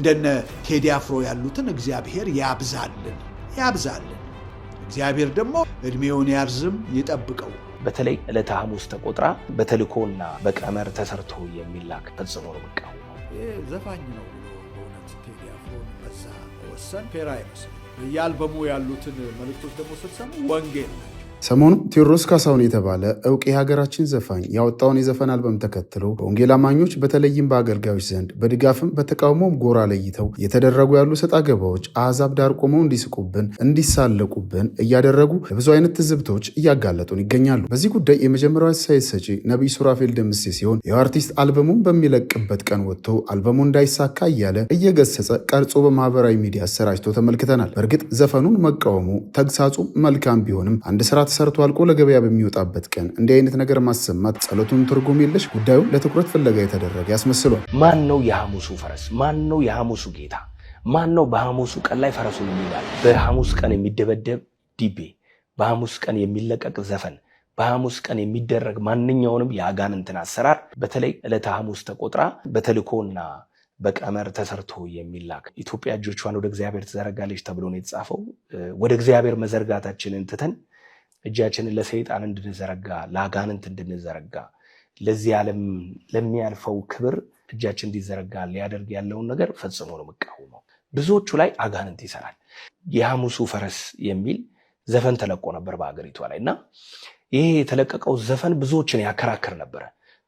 እንደነ ቴዲ አፍሮ ያሉትን እግዚአብሔር ያብዛልን። እግዚአብሔር ደግሞ እድሜውን ያርዝም ይጠብቀው። በተለይ ዕለተ ሐሙስ ተቆጥራ በተልኮና በቀመር ተሰርቶ የሚላክ ፈጽሞ ነው መቃወም። ዘፋኝ ነው ብሎ በእውነት ቴዲ አፍሮን በዛ ወሰን ፌራ አይመስልም። በየአልበሙ ያሉትን መልእክቶች ደግሞ ስትሰሙ ወንጌል ናቸው። ሰሞኑ ቴዎድሮስ ካሳሁን የተባለ እውቅ የሀገራችን ዘፋኝ ያወጣውን የዘፈን አልበም ተከትሎ በወንጌል አማኞች በተለይም በአገልጋዮች ዘንድ በድጋፍም በተቃውሞም ጎራ ለይተው እየተደረጉ ያሉ ሰጣ ገባዎች አሕዛብ ዳር ቆመው እንዲስቁብን እንዲሳለቁብን እያደረጉ ለብዙ አይነት ትዝብቶች እያጋለጡን ይገኛሉ። በዚህ ጉዳይ የመጀመሪያው አስተያየት ሰጪ ነቢይ ሱራፌል ደምሴ ሲሆን የአርቲስት አልበሙን በሚለቅበት ቀን ወጥቶ አልበሙ እንዳይሳካ እያለ እየገሰጸ ቀርጾ በማህበራዊ ሚዲያ አሰራጭቶ ተመልክተናል። በእርግጥ ዘፈኑን መቃወሙ ተግሳጹ መልካም ቢሆንም አንድ ስራ ሰርቶ አልቆ ለገበያ በሚወጣበት ቀን እንዲህ አይነት ነገር ማሰማት ጸሎቱን ትርጉም የለሽ ጉዳዩ ለትኩረት ፍለጋ የተደረገ ያስመስሏል። ማን ነው የሐሙሱ ፈረስ? ማን ነው የሐሙሱ ጌታ? ማን ነው በሐሙሱ ቀን ላይ ፈረሱን የሚባል? በሐሙስ ቀን የሚደበደብ ዲቤ፣ በሐሙስ ቀን የሚለቀቅ ዘፈን፣ በሐሙስ ቀን የሚደረግ ማንኛውንም የአጋንንትን አሰራር በተለይ ዕለተ ሐሙስ ተቆጥራ በተልኮና በቀመር ተሰርቶ የሚላክ ኢትዮጵያ እጆቿን ወደ እግዚአብሔር ትዘረጋለች ተብሎ ነው የተጻፈው። ወደ እግዚአብሔር መዘርጋታችንን ትተን እጃችንን ለሰይጣን እንድንዘረጋ ለአጋንንት እንድንዘረጋ ለዚህ ዓለም ለሚያልፈው ክብር እጃችን እንዲዘረጋ ሊያደርግ ያለውን ነገር ፈጽሞ ነው መቃወመው። ብዙዎቹ ላይ አጋንንት ይሰራል። የሐሙሱ ፈረስ የሚል ዘፈን ተለቆ ነበር በአገሪቷ ላይ እና ይሄ የተለቀቀው ዘፈን ብዙዎችን ያከራክር ነበረ።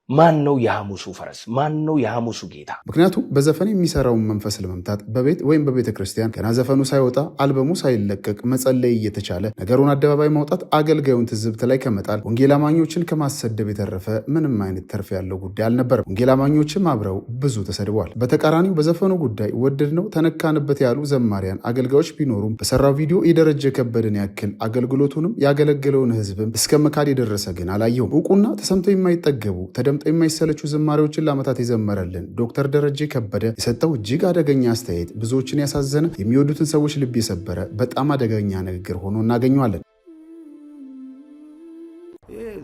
ማን ነው የሐሙሱ ፈረስ? ማን ነው የሐሙሱ ጌታ? ምክንያቱም በዘፈን የሚሰራውን መንፈስ ለመምታት በቤት ወይም በቤተ ክርስቲያን ገና ዘፈኑ ሳይወጣ አልበሙ ሳይለቀቅ መጸለይ እየተቻለ ነገሩን አደባባይ ማውጣት አገልጋዩን ትዝብት ላይ ከመጣል ወንጌል አማኞችን ከማሰደብ የተረፈ ምንም አይነት ተርፍ ያለው ጉዳይ አልነበረም። ወንጌል አማኞችም አብረው ብዙ ተሰድበዋል። በተቃራኒው በዘፈኑ ጉዳይ ወደድነው ተነካንበት ያሉ ዘማሪያን አገልጋዮች ቢኖሩም በሰራው ቪዲዮ የደረጀ ከበደን ያክል አገልግሎቱንም ያገለገለውን ህዝብም እስከ መካድ የደረሰ ግን አላየሁም። ዕውቁና ተሰምቶ የማይጠገቡ ተደምጠው የማይሰለቹ ዝማሬዎችን ለዓመታት የዘመረልን ዶክተር ደረጀ ከበደ የሰጠው እጅግ አደገኛ አስተያየት ብዙዎችን ያሳዘነ፣ የሚወዱትን ሰዎች ልብ የሰበረ በጣም አደገኛ ንግግር ሆኖ እናገኘዋለን።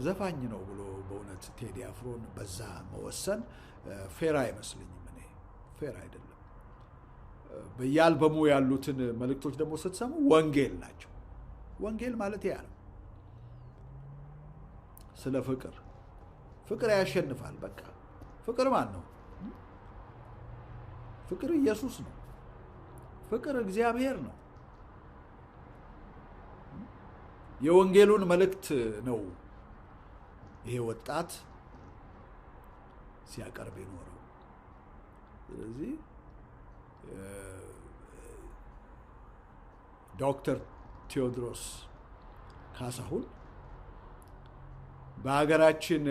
ዘፋኝ ነው ብሎ በእውነት ቴዲ አፍሮን በዛ መወሰን ፌር አይመስልኝም። እኔ ፌር አይደለም። በየአልበሙ ያሉትን መልእክቶች ደግሞ ስትሰሙ ወንጌል ናቸው። ወንጌል ማለት ያ ነው። ስለ ፍቅር ያሸንፋል። በቃ ፍቅር ማን ነው? ፍቅር ኢየሱስ ነው። ፍቅር እግዚአብሔር ነው። የወንጌሉን መልእክት ነው ይሄ ወጣት ሲያቀርብ የኖረው። ስለዚህ ዶክተር ቴዎድሮስ ካሳሁን በሀገራችን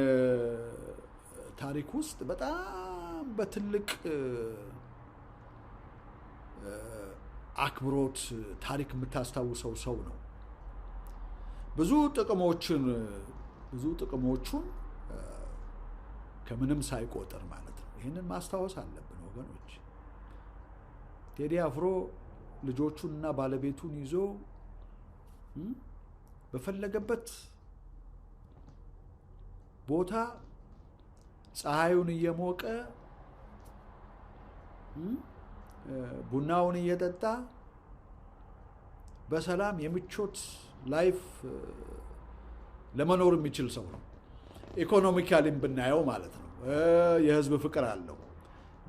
ታሪክ ውስጥ በጣም በትልቅ አክብሮት ታሪክ የምታስታውሰው ሰው ነው። ብዙ ጥቅሞቹን ከምንም ሳይቆጥር ማለት ነው። ይህንን ማስታወስ አለብን ወገኖች። ቴዲ አፍሮ ልጆቹንና ባለቤቱን ይዞ በፈለገበት ቦታ ፀሐዩን እየሞቀ ቡናውን እየጠጣ በሰላም የምቾት ላይፍ ለመኖር የሚችል ሰው ነው። ኢኮኖሚካሊም ብናየው ማለት ነው። የህዝብ ፍቅር አለው።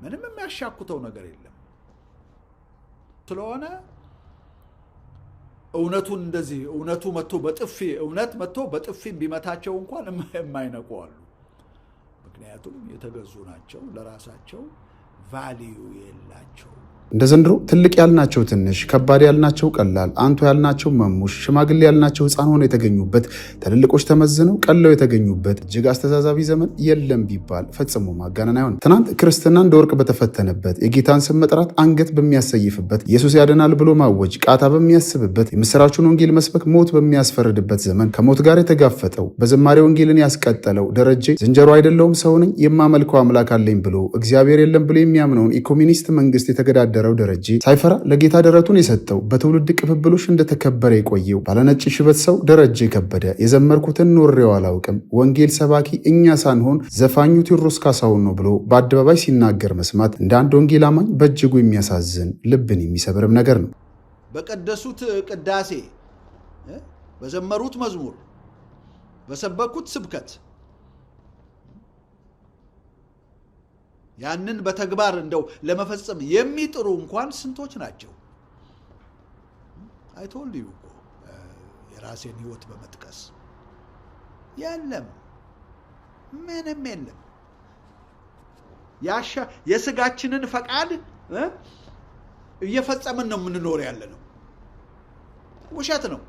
ምንም የሚያሻኩተው ነገር የለም። ስለሆነ እውነቱን እንደዚህ እውነቱ መጥቶ በጥፊ ቢመታቸው እንኳን የማይነቁ አሉ። ምክንያቱም የተገዙ ናቸው። ለራሳቸው ቫልዩ የላቸው። እንደ ዘንድሮ ትልቅ ያልናቸው ትንሽ፣ ከባድ ያልናቸው ቀላል፣ አንቱ ያልናቸው መሙሽ፣ ሽማግሌ ያልናቸው ሕፃን ሆነው የተገኙበት፣ ትልልቆች ተመዝነው ቀለው የተገኙበት እጅግ አስተዛዛቢ ዘመን የለም ቢባል ፈጽሞ ማጋነን አይሆንም። ትናንት ክርስትና እንደ ወርቅ በተፈተነበት፣ የጌታን ስም መጥራት አንገት በሚያሰይፍበት፣ ኢየሱስ ያድናል ብሎ ማወጅ ቃታ በሚያስብበት፣ የምስራቹን ወንጌል መስበክ ሞት በሚያስፈርድበት ዘመን ከሞት ጋር የተጋፈጠው በዝማሬ ወንጌልን ያስቀጠለው ደረጀ ዝንጀሮ አይደለሁም ሰው ነኝ የማመልከው አምላክ አለኝ ብሎ እግዚአብሔር የለም ብሎ የሚያምነውን የኮሚኒስት መንግስት የተገዳደረ የሚናገረው ደረጀ ሳይፈራ ለጌታ ደረቱን የሰጠው በትውልድ ቅብብሎች እንደተከበረ የቆየው ባለነጭ ሽበት ሰው ደረጀ ከበደ የዘመርኩትን ኖሬው አላውቅም፣ ወንጌል ሰባኪ እኛ ሳንሆን ዘፋኙ ቴዎድሮስ ካሳሁን ነው ብሎ በአደባባይ ሲናገር መስማት እንደ አንድ ወንጌል አማኝ በእጅጉ የሚያሳዝን ልብን የሚሰብርም ነገር ነው። በቀደሱት ቅዳሴ፣ በዘመሩት መዝሙር፣ በሰበኩት ስብከት ያንን በተግባር እንደው ለመፈጸም የሚጥሩ እንኳን ስንቶች ናቸው? አይቶልዩ እኮ የራሴን ህይወት በመጥቀስ የለም፣ ምንም የለም። የስጋችንን ፈቃድ እየፈጸምን ነው የምንኖር ያለ ነው። ውሸት ነው፣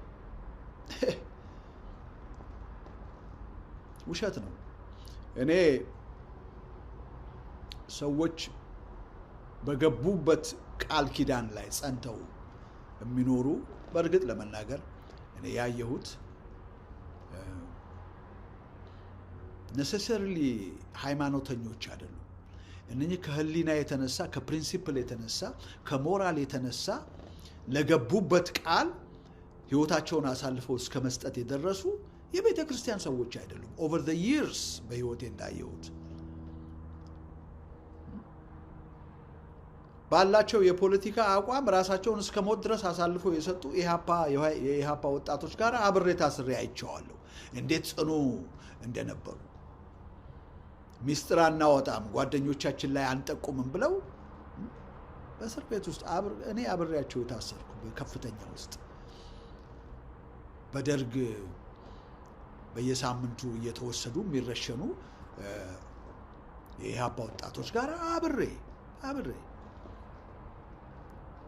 ውሸት ነው። እኔ ሰዎች በገቡበት ቃል ኪዳን ላይ ጸንተው የሚኖሩ በእርግጥ ለመናገር እኔ ያየሁት ነሰሰሪሊ ሃይማኖተኞች አይደሉም። እነኚህ ከህሊና የተነሳ ከፕሪንሲፕል የተነሳ ከሞራል የተነሳ ለገቡበት ቃል ህይወታቸውን አሳልፈው እስከ መስጠት የደረሱ የቤተ ክርስቲያን ሰዎች አይደሉም። ኦቨር ዘ ይርስ በህይወቴ እንዳየሁት ባላቸው የፖለቲካ አቋም ራሳቸውን እስከ ሞት ድረስ አሳልፈው የሰጡ የኢሃፓ ወጣቶች ጋር አብሬ ታስሬ አይቼዋለሁ። እንዴት ጽኑ እንደነበሩ ሚስጥር አናወጣም፣ ጓደኞቻችን ላይ አንጠቁምም ብለው በእስር ቤት ውስጥ እኔ አብሬያቸው የታሰርኩ በከፍተኛ ውስጥ በደርግ በየሳምንቱ እየተወሰዱ የሚረሸኑ የኢሃፓ ወጣቶች ጋር አብሬ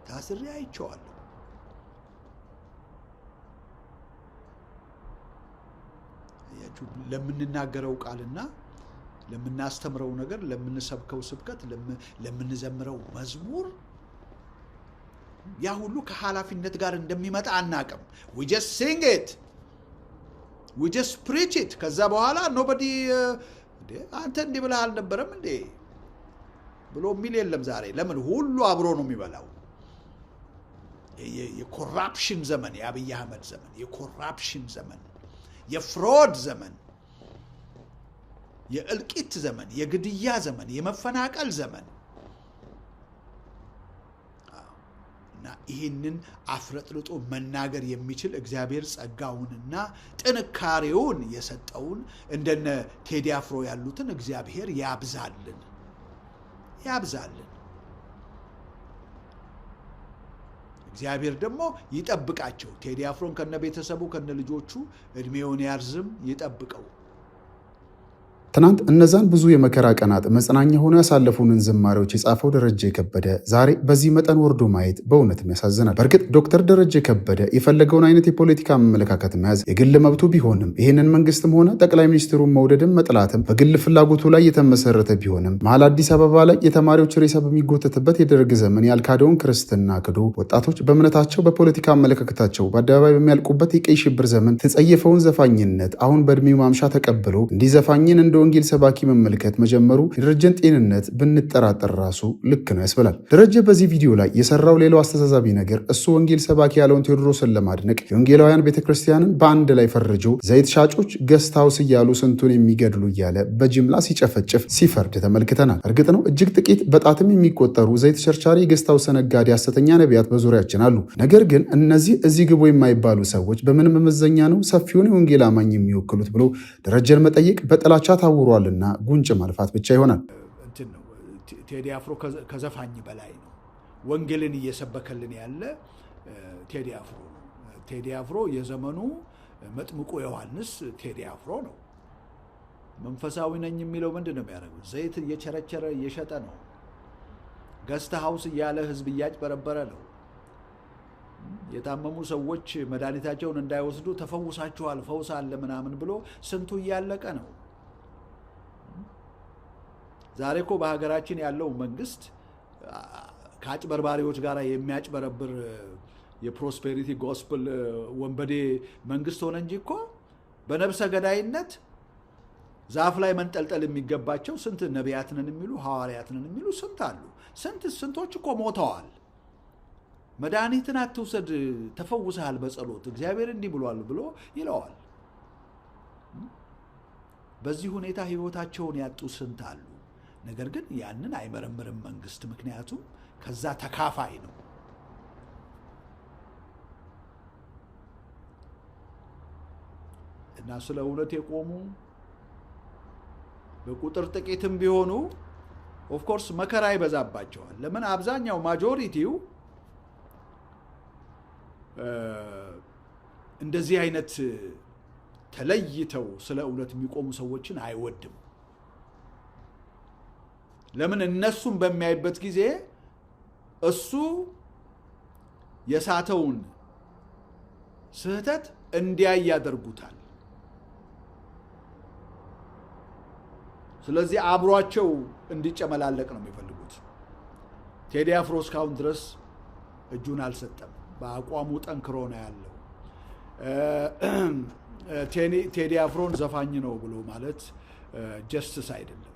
ታስሬ አይቼዋለሁ። ለምንናገረው ቃልና ለምናስተምረው ነገር፣ ለምንሰብከው ስብከት፣ ለምንዘምረው መዝሙር ያ ሁሉ ከኃላፊነት ጋር እንደሚመጣ አናቅም። we just sing it, we just preach it። ከዛ በኋላ nobody አንተ እንዲህ ብለህ አልነበረም እንዴ ብሎ የሚል የለም ዛሬ። ለምን? ሁሉ አብሮ ነው የሚበላው። የኮራፕሽን ዘመን፣ የአብይ አህመድ ዘመን፣ የኮራፕሽን ዘመን፣ የፍሮድ ዘመን፣ የእልቂት ዘመን፣ የግድያ ዘመን፣ የመፈናቀል ዘመን እና ይህንን አፍረጥርጦ መናገር የሚችል እግዚአብሔር ጸጋውንና ጥንካሬውን የሰጠውን እንደነ ቴዲ አፍሮ ያሉትን እግዚአብሔር ያብዛልን። እግዚአብሔር ደግሞ ይጠብቃቸው። ቴዲ አፍሮን ከነ ቤተሰቡ ከነ ልጆቹ እድሜውን ያርዝም፣ ይጠብቀው። ትናንት እነዛን ብዙ የመከራ ቀናት መጽናኛ ሆኖ ያሳለፉንን ዝማሬዎች የጻፈው ደረጀ ከበደ ዛሬ በዚህ መጠን ወርዶ ማየት በእውነትም ያሳዝናል። በእርግጥ ዶክተር ደረጀ ከበደ የፈለገውን አይነት የፖለቲካ አመለካከት መያዝ የግል መብቱ ቢሆንም ይህንን መንግስትም ሆነ ጠቅላይ ሚኒስትሩን መውደድም መጥላትም በግል ፍላጎቱ ላይ የተመሰረተ ቢሆንም መሀል አዲስ አበባ ላይ የተማሪዎች ሬሳ በሚጎተትበት የደርግ ዘመን ያልካደውን ክርስትና ክዶ ወጣቶች በእምነታቸው በፖለቲካ አመለካከታቸው በአደባባይ በሚያልቁበት የቀይ ሽብር ዘመን ተጸየፈውን ዘፋኝነት አሁን በእድሜው ማምሻ ተቀብሎ እንዲህ ዘፋኝን እንደ ወንጌል ሰባኪ መመልከት መጀመሩ የደረጀን ጤንነት ብንጠራጠር ራሱ ልክ ነው ያስብላል። ደረጀ በዚህ ቪዲዮ ላይ የሰራው ሌላው አስተዛዛቢ ነገር እሱ ወንጌል ሰባኪ ያለውን ቴዎድሮስን ለማድነቅ የወንጌላውያን ቤተክርስቲያንን በአንድ ላይ ፈርጆ ዘይት ሻጮች ገስት ሃውስ እያሉ ስንቱን የሚገድሉ እያለ በጅምላ ሲጨፈጭፍ ሲፈርድ ተመልክተናል። እርግጥ ነው እጅግ ጥቂት በጣትም የሚቆጠሩ ዘይት ቸርቻሪ ገስት ሃውስ ነጋዴ ሐሰተኛ ነቢያት በዙሪያችን አሉ። ነገር ግን እነዚህ እዚህ ግቡ የማይባሉ ሰዎች በምን መመዘኛ ነው ሰፊውን የወንጌል አማኝ የሚወክሉት ብሎ ደረጀን መጠየቅ በጥላቻ ታውሯልና ጉንጭ ማልፋት ብቻ ይሆናል። ቴዲ አፍሮ ከዘፋኝ በላይ ነው። ወንጌልን እየሰበከልን ያለ ቴዲ አፍሮ ነው። ቴዲ አፍሮ የዘመኑ መጥምቁ ዮሐንስ ቴዲ አፍሮ ነው። መንፈሳዊ ነኝ የሚለው ምንድን ነው የሚያደርገው? ዘይት እየቸረቸረ እየሸጠ ነው። ገስት ሃውስ እያለ ህዝብ እያጭበረበረ ነው። የታመሙ ሰዎች መድኃኒታቸውን እንዳይወስዱ ተፈውሳችኋል፣ ፈውስ አለ ምናምን ብሎ ስንቱ እያለቀ ነው። ዛሬ እኮ በሀገራችን ያለው መንግስት ከአጭበርባሪዎች ጋር የሚያጭበረብር የፕሮስፔሪቲ ጎስፕል ወንበዴ መንግስት ሆነ እንጂ እኮ በነብሰ ገዳይነት ዛፍ ላይ መንጠልጠል የሚገባቸው ስንት ነቢያት ነን የሚሉ ሐዋርያት ነን የሚሉ ስንት አሉ። ስንቶች እኮ ሞተዋል። መድኃኒትን አትውሰድ ተፈውሰሃል በጸሎት እግዚአብሔር እንዲህ ብሏል ብሎ ይለዋል። በዚህ ሁኔታ ህይወታቸውን ያጡ ስንት አሉ። ነገር ግን ያንን አይመረምርም መንግስት፣ ምክንያቱም ከዛ ተካፋይ ነው። እና ስለ እውነት የቆሙ በቁጥር ጥቂትም ቢሆኑ ኦፍ ኮርስ መከራ ይበዛባቸዋል። ለምን አብዛኛው ማጆሪቲው እንደዚህ አይነት ተለይተው ስለ እውነት የሚቆሙ ሰዎችን አይወድም። ለምን እነሱም በሚያይበት ጊዜ እሱ የሳተውን ስህተት እንዲያይ ያደርጉታል። ስለዚህ አብሯቸው እንዲጨመላለቅ ነው የሚፈልጉት። ቴዲ አፍሮ እስካሁን ድረስ እጁን አልሰጠም። በአቋሙ ጠንክሮ ነው ያለው። ቴዲ አፍሮን ዘፋኝ ነው ብሎ ማለት ጀስትስ አይደለም።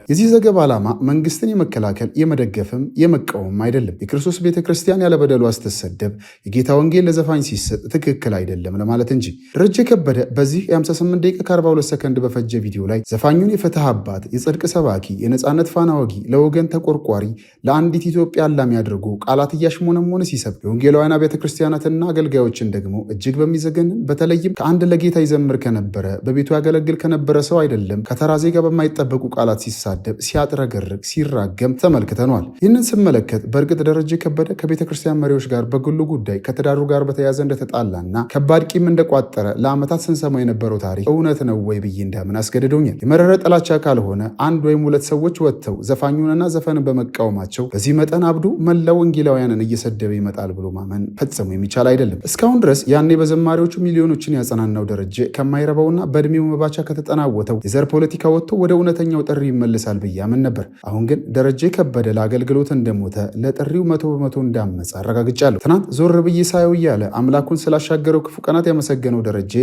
የዚህ ዘገባ ዓላማ መንግስትን የመከላከል የመደገፍም የመቃወም አይደለም። የክርስቶስ ቤተክርስቲያን ያለበደሉ ስትሰደብ የጌታ ወንጌል ለዘፋኝ ሲሰጥ ትክክል አይደለም ለማለት እንጂ። ደረጀ ከበደ በዚህ የ58 ደቂቃ ከ42 ሰከንድ በፈጀ ቪዲዮ ላይ ዘፋኙን የፍትህ አባት፣ የጽድቅ ሰባኪ፣ የነጻነት ፋና ወጊ፣ ለወገን ተቆርቋሪ፣ ለአንዲት ኢትዮጵያ አላሚ አድርጎ ቃላት እያሽሞነሞነ ሲሰብክ የወንጌላውያን ቤተክርስቲያናትና አገልጋዮችን ደግሞ እጅግ በሚዘገንን በተለይም ከአንድ ለጌታ ይዘምር ከነበረ በቤቱ ያገለግል ከነበረ ሰው አይደለም ከተራ ዜጋ በማይጠበቁ ቃላት ሲሳደብ፣ ሲያጥረገርግ፣ ሲራገም ተመልክተኗል። ይህንን ስመለከት በእርግጥ ደረጀ ከበደ ከቤተ ክርስቲያን መሪዎች ጋር በግሉ ጉዳይ ከትዳሩ ጋር በተያያዘ እንደተጣላና ከባድ ቂም እንደቋጠረ ለዓመታት ስንሰማ የነበረው ታሪክ እውነት ነው ወይ ብዬ እንዳምን አስገድዶኛል። የመረረ ጥላቻ ካልሆነ አንድ ወይም ሁለት ሰዎች ወጥተው ዘፋኙንና ዘፈንን በመቃወማቸው በዚህ መጠን አብዶ መላው ወንጌላውያንን እየሰደበ ይመጣል ብሎ ማመን ፈጽሞ የሚቻል አይደለም። እስካሁን ድረስ ያኔ በዘማሪዎቹ ሚሊዮኖችን ያጸናናው ደረጀ ከማይረባውና በእድሜው መባቻ ከተጠናወተው የዘር ፖለቲካ ወጥቶ ወደ እውነተኛው ጥሪ ይመልሳል ብዬ አምን ነበር። አሁን ግን ደረጀ ከበደ ለአገልግሎት እንደሞተ ለጥሪው 100% እንዳመፀ አረጋግጫለሁ። ትናንት ዞር ብዬ ሳየው እያለ አምላኩን ስላሻገረው ክፉ ቀናት ያመሰገነው ደረጀ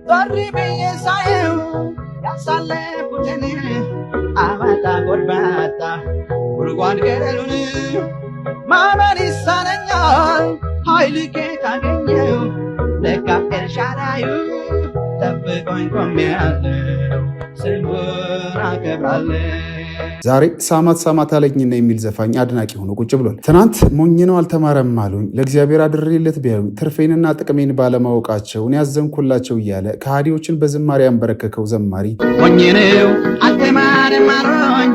ዞር ብዬ ሳየው ያሳለፉትን አመጣ ጎርባታ ጉድጓድ ገደሉን ማመን ይሳነኛል ኃይል ከየት አገኘው ለካ ኤልሻዳዩ ጠብቆኝ ቆሜያለሁ ስሙን አከብራለሁ። ዛሬ ሳማት አለኝና የሚል ዘፋኝ አድናቂ ሆኖ ቁጭ ብሏል። ትናንት ሞኝ ነው አልተማረም አሉኝ፣ ለእግዚአብሔር አድሬለት ቢያዩኝ ትርፌንና ጥቅሜን ባለማወቃቸውን ያዘንኩላቸው እያለ ከሃዲዎችን በዝማሬ ያንበረከከው ዘማሪ ሞኝ ነው አልተማረም አሉኝ፣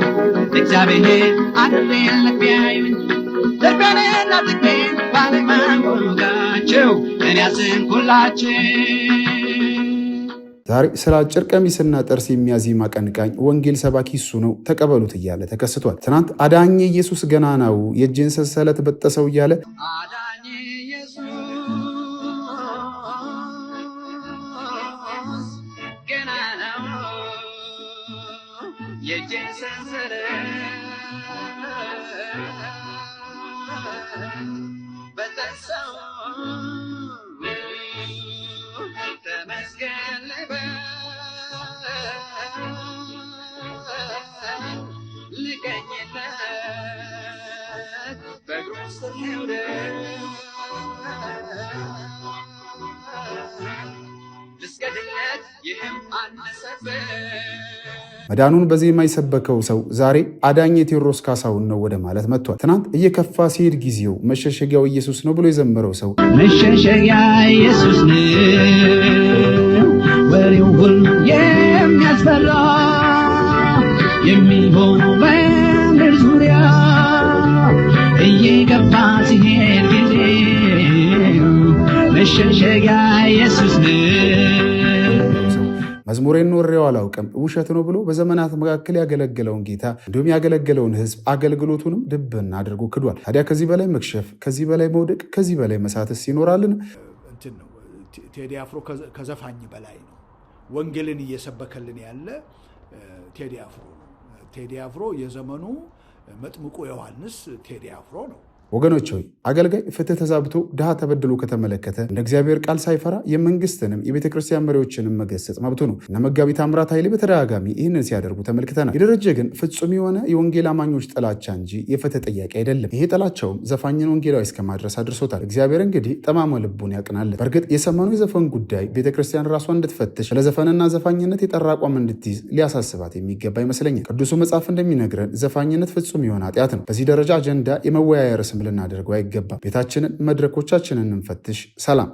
ለእግዚአብሔር አድሬለት ቢያዩኝ ትርፌንና ጥቅሜን ባለማወቃቸው እኔ ያዘንኩላቸው። ዛሬ ስለ አጭር ቀሚስና ጥርስ የሚያዚም አቀንቃኝ ወንጌል ሰባኪ እሱ ነው ተቀበሉት እያለ ተከስቷል። ትናንት አዳኝ ኢየሱስ ገናናው የእጅን ሰንሰለት በጠሰው እያለ አዳኝ ኢየሱስ ገናናው የእጅን ሰንሰለት በጠሰው መዳኑን በዜማ የሰበከው ሰው ዛሬ አዳኝ የቴዎድሮስ ካሳሁን ነው ወደ ማለት መጥቷል። ትናንት እየከፋ ሲሄድ ጊዜው መሸሸጊያው ኢየሱስ ነው ብሎ የዘመረው ሰው መሸሸጊያ ኢየሱስ ነው ወሬው ሁሉ የሚያስፈራ የሚሆነው በምድር ዙሪያ እየገባ ሲሄድ ጊዜው መሸሸጊያ ኢየሱስ ነው። መዝሙሬን ኖሬው አላውቅም ውሸት ነው ብሎ በዘመናት መካከል ያገለገለውን ጌታ እንዲሁም ያገለገለውን ሕዝብ አገልግሎቱንም ድብና አድርጎ ክዷል። ታዲያ ከዚህ በላይ መክሸፍ፣ ከዚህ በላይ መውደቅ፣ ከዚህ በላይ መሳትስ ይኖራልን? ቴዲ አፍሮ ከዘፋኝ በላይ ነው። ወንጌልን እየሰበከልን ያለ ቴዲ አፍሮ ነው። ቴዲ አፍሮ የዘመኑ መጥምቁ ዮሐንስ ቴዲ አፍሮ ነው። ወገኖች ሆይ አገልጋይ ፍትህ ተዛብቶ ድሃ ተበድሎ ከተመለከተ እንደ እግዚአብሔር ቃል ሳይፈራ የመንግስትንም የቤተ ክርስቲያን መሪዎችንም መገሰጽ መብቱ ነው። እነ መጋቢ ታምራት ኃይሌ በተደጋጋሚ ይህንን ሲያደርጉ ተመልክተናል። የደረጀ ግን ፍጹም የሆነ የወንጌል አማኞች ጥላቻ እንጂ የፍትህ ጥያቄ አይደለም። ይሄ ጥላቻውም ዘፋኝን ወንጌላዊ እስከማድረስ አድርሶታል። እግዚአብሔር እንግዲህ ጠማማ ልቡን ያቅናለን። በእርግጥ የሰሞኑ የዘፈን ጉዳይ ቤተክርስቲያን ራሷን እንድትፈትሽ ለዘፈንና ዘፋኝነት የጠራ አቋም እንድትይዝ ሊያሳስባት የሚገባ ይመስለኛል። ቅዱሱ መጽሐፍ እንደሚነግረን ዘፋኝነት ፍጹም የሆነ ኃጢአት ነው። በዚህ ደረጃ አጀንዳ የመወያያ ርዕስም ልናደርገው አይገባም። ቤታችንን፣ መድረኮቻችንን እንፈትሽ። ሰላም